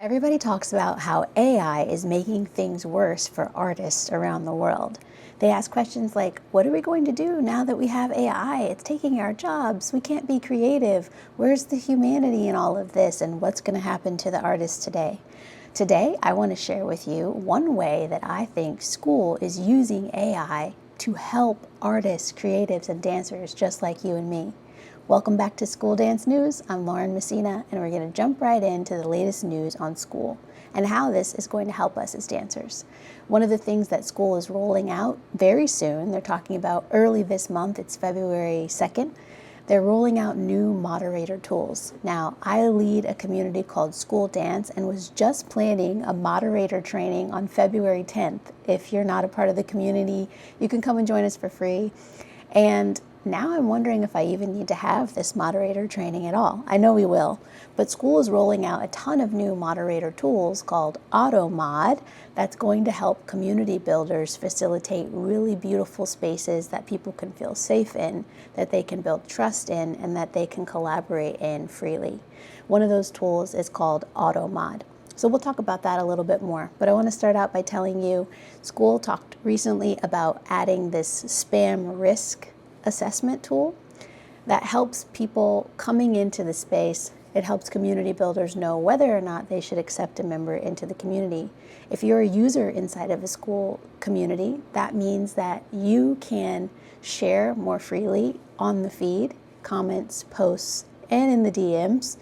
Everybody talks about how AI is making things worse for artists around the world. They ask questions like, what are we going to do now that we have AI? It's taking our jobs. We can't be creative. Where's the humanity in all of this? And what's going to happen to the artists today? Today, I want to share with you one way that I think school is using AI to help artists, creatives, and dancers just like you and me. Welcome back to School Dance News. I'm Lauren Messina, and we're going to jump right into the latest news on school and how this is going to help us as dancers. One of the things that school is rolling out very soon, they're talking about early this month, it's February 2nd, they're rolling out new moderator tools. Now, I lead a community called School Dance and was just planning a moderator training on February 10th. If you're not a part of the community, you can come and join us for free. And now I'm wondering if I even need to have this moderator training at all. I know we will, but school is rolling out a ton of new moderator tools called AutoMod that's going to help community builders facilitate really beautiful spaces that people can feel safe in, that they can build trust in, and that they can collaborate in freely. One of those tools is called AutoMod. So we'll talk about that a little bit more, but I want to start out by telling you, school talked recently about adding this spam risk assessment tool that helps people coming into the space. It helps community builders know whether or not they should accept a member into the community. If you're a user inside of a school community, that means that you can share more freely on the feed, comments, posts, and in the DMs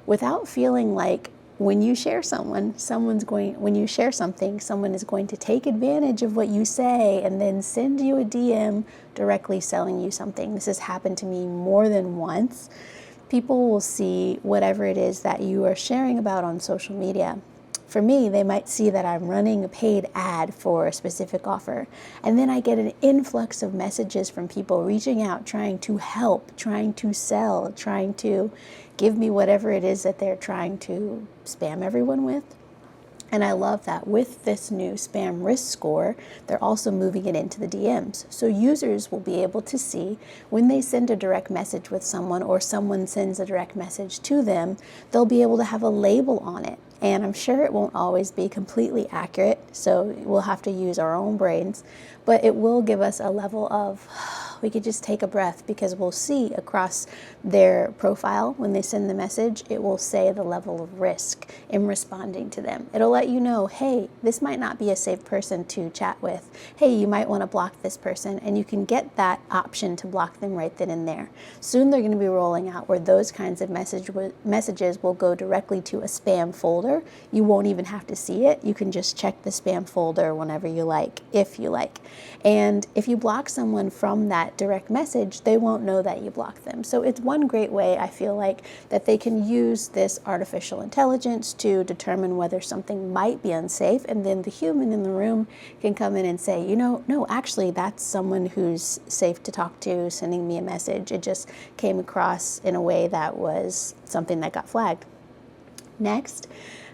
without feeling like when you share something, someone is going to take advantage of what you say and then send you a DM directly selling you something. This has happened to me more than once. People will see whatever it is that you are sharing about on social media. For me, they might see that I'm running a paid ad for a specific offer, and then I get an influx of messages from people reaching out, trying to help, trying to sell, trying to give me whatever it is that they're trying to spam everyone with. And I love that with this new spam risk score, they're also moving it into the DMs. So users will be able to see when they send a direct message with someone or someone sends a direct message to them, they'll be able to have a label on it. And I'm sure it won't always be completely accurate, so we'll have to use our own brains, but it will give us a level of, we could just take a breath, because we'll see across their profile when they send the message, it will say the level of risk in responding to them. It'll let you know, hey, this might not be a safe person to chat with. Hey, you might want to block this person, and you can get that option to block them right then and there. Soon they're going to be rolling out where those kinds of messages will go directly to a spam folder. You won't even have to see it. You can just check the spam folder whenever you like, if you like. And if you block someone from that direct message, they won't know that you blocked them. So it's one great way, I feel like, that they can use this artificial intelligence to determine whether something might be unsafe, and then the human in the room can come in and say, you know, no, actually that's someone who's safe to talk to sending me a message. It just came across in a way that was something that got flagged. Next,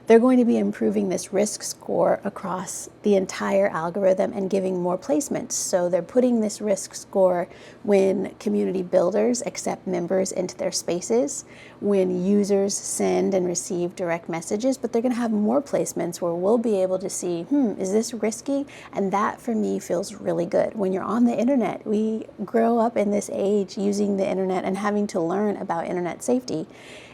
they're going to be improving this risk score across the entire algorithm and giving more placements. So they're putting this risk score when community builders accept members into their spaces, when users send and receive direct messages, but they're going to have more placements where we'll be able to see, is this risky? And that for me feels really good. When you're on the internet, we grow up in this age using the internet and having to learn about internet safety.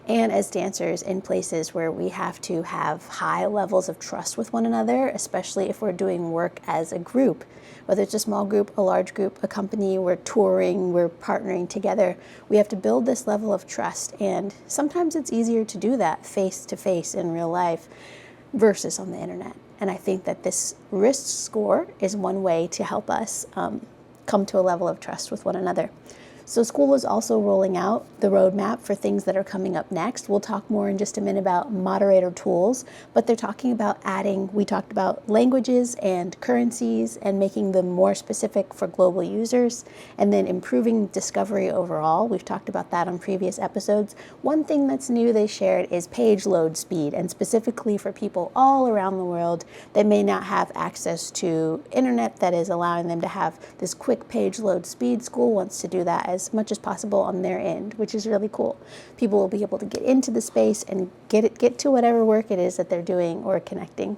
And as dancers in places where we have to have high levels of trust with one another, especially if we're doing work as a group, whether it's a small group, a large group, a company, we're touring, we're partnering together, we have to build this level of trust. And sometimes it's easier to do that face to face in real life versus on the internet. And I think that this risk score is one way to help us come to a level of trust with one another. So school is also rolling out the roadmap for things that are coming up next. We'll talk more in just a minute about moderator tools, but they're talking about adding, we talked about languages and currencies and making them more specific for global users, and then improving discovery overall. We've talked about that on previous episodes. One thing that's new they shared is page load speed, and specifically for people all around the world that may not have access to internet that is allowing them to have this quick page load speed. School wants to do that as much as possible on their end, which is really cool. People will be able to get into the space and get to whatever work it is that they're doing or connecting.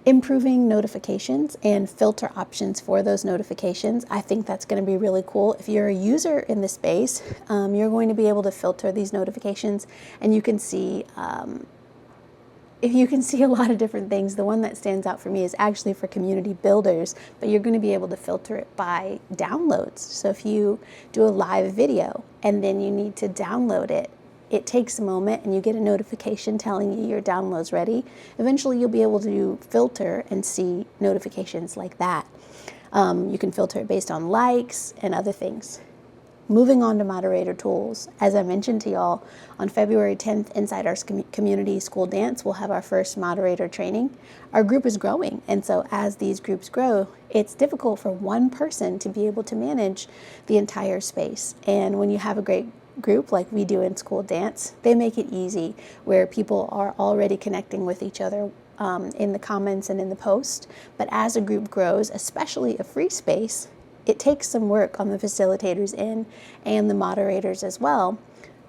Improving notifications and filter options for those notifications. I think that's going to be really cool. If you're a user in the space, you're going to be able to filter these notifications, and you can see a lot of different things. The one that stands out for me is actually for community builders, but you're going to be able to filter it by downloads. So if you do a live video and then you need to download it, it takes a moment and you get a notification telling you your download's ready. Eventually you'll be able to filter and see notifications like that. You can filter it based on likes and other things. Moving on to moderator tools. As I mentioned to y'all, on February 10th, inside our community school dance, we'll have our first moderator training. Our group is growing, and so as these groups grow, it's difficult for one person to be able to manage the entire space. And when you have a great group like we do in school dance, they make it easy where people are already connecting with each other in the comments and in the post. But as a group grows, especially a free space, it takes some work on the facilitators end and the moderators as well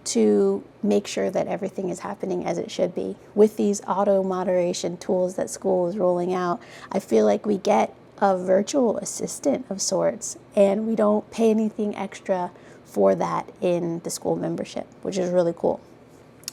to make sure that everything is happening as it should be. With these auto moderation tools that school is rolling out, I feel like we get a virtual assistant of sorts, and we don't pay anything extra for that in the school membership, which is really cool.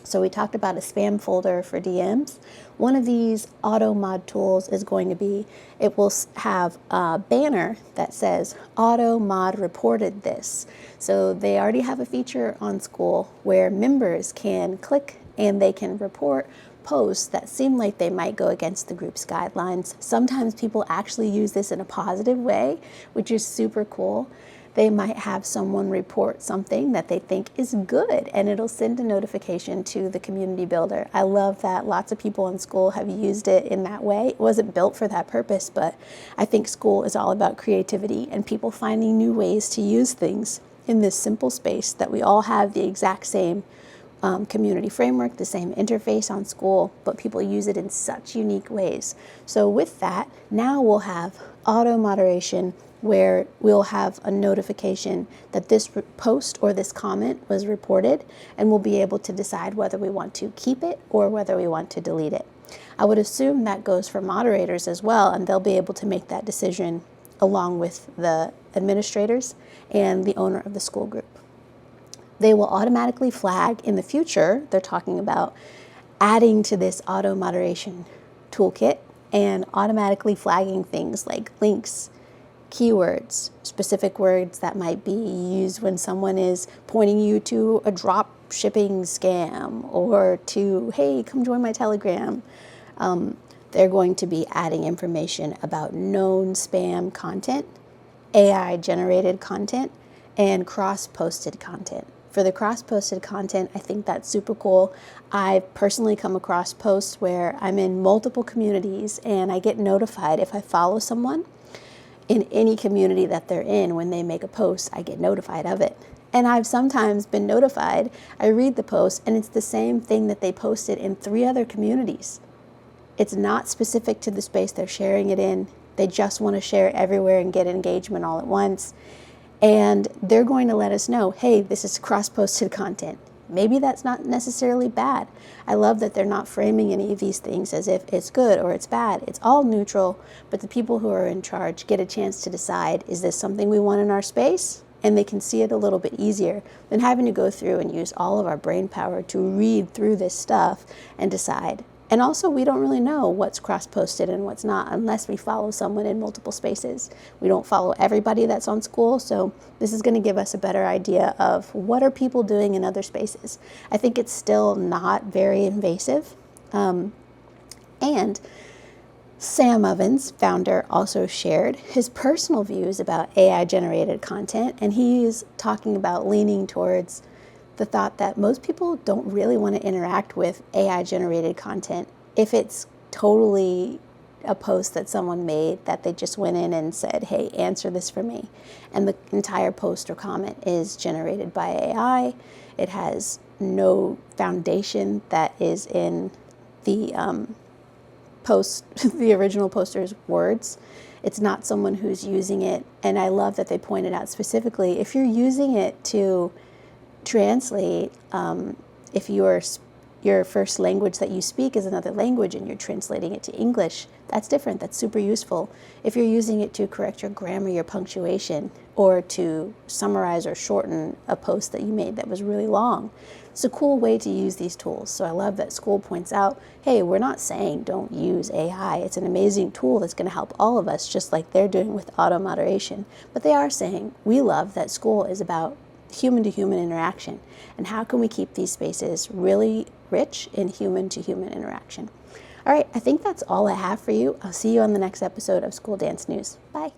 So we talked about a spam folder for DMs. One of these auto mod tools is going to be, it will have a banner that says auto mod reported this. So they already have a feature on school where members can click and they can report posts that seem like they might go against the group's guidelines. Sometimes people actually use this in a positive way, which is super cool. They might have someone report something that they think is good, and it'll send a notification to the community builder. I love that lots of people in school have used it in that way. It wasn't built for that purpose, but I think school is all about creativity and people finding new ways to use things in this simple space that we all have the exact same community framework, the same interface on school, but people use it in such unique ways. So with that, now we'll have auto moderation where we'll have a notification that this post or this comment was reported, and we'll be able to decide whether we want to keep it or whether we want to delete it. I would assume that goes for moderators as well, and they'll be able to make that decision along with the administrators and the owner of the school group. They will automatically flag in the future. They're talking about adding to this auto moderation toolkit and automatically flagging things like links, keywords, specific words that might be used when someone is pointing you to a drop shipping scam or to, hey, come join my Telegram. They're going to be adding information about known spam content, AI generated content, and cross-posted content. For the cross-posted content, I think that's super cool. I've personally come across posts where I'm in multiple communities and I get notified if I follow someone in any community that they're in. When they make a post, I get notified of it. And I've sometimes been notified, I read the post, and it's the same thing that they posted in 3 other communities. It's not specific to the space they're sharing it in. They just want to share it everywhere and get engagement all at once. And they're going to let us know, hey, this is cross-posted content. Maybe that's not necessarily bad. I love that they're not framing any of these things as if it's good or it's bad. It's all neutral, but the people who are in charge get a chance to decide, is this something we want in our space? And they can see it a little bit easier than having to go through and use all of our brain power to read through this stuff and decide. And also, we don't really know what's cross-posted and what's not unless we follow someone in multiple spaces. We don't follow everybody that's on school, so this is going to give us a better idea of what are people doing in other spaces. I think it's still not very invasive. And Sam Ovens, founder, also shared his personal views about AI-generated content, and he's talking about leaning towards the thought that most people don't really want to interact with AI-generated content if it's totally a post that someone made that they just went in and said, hey, answer this for me. And the entire post or comment is generated by AI. It has no foundation that is in the post, the original poster's words. It's not someone who's using it, and I love that they pointed out specifically, if you're using it to translate, if your first language that you speak is another language and you're translating it to English, that's different. That's super useful. If you're using it to correct your grammar, your punctuation, or to summarize or shorten a post that you made that was really long, it's a cool way to use these tools. So I love that Skool points out, hey, we're not saying don't use AI. It's an amazing tool that's going to help all of us, just like they're doing with auto moderation. But they are saying, we love that Skool is about human-to-human interaction, and how can we keep these spaces really rich in human-to-human interaction. All right, I think that's all I have for you. I'll see you on the next episode of School Dance News. Bye.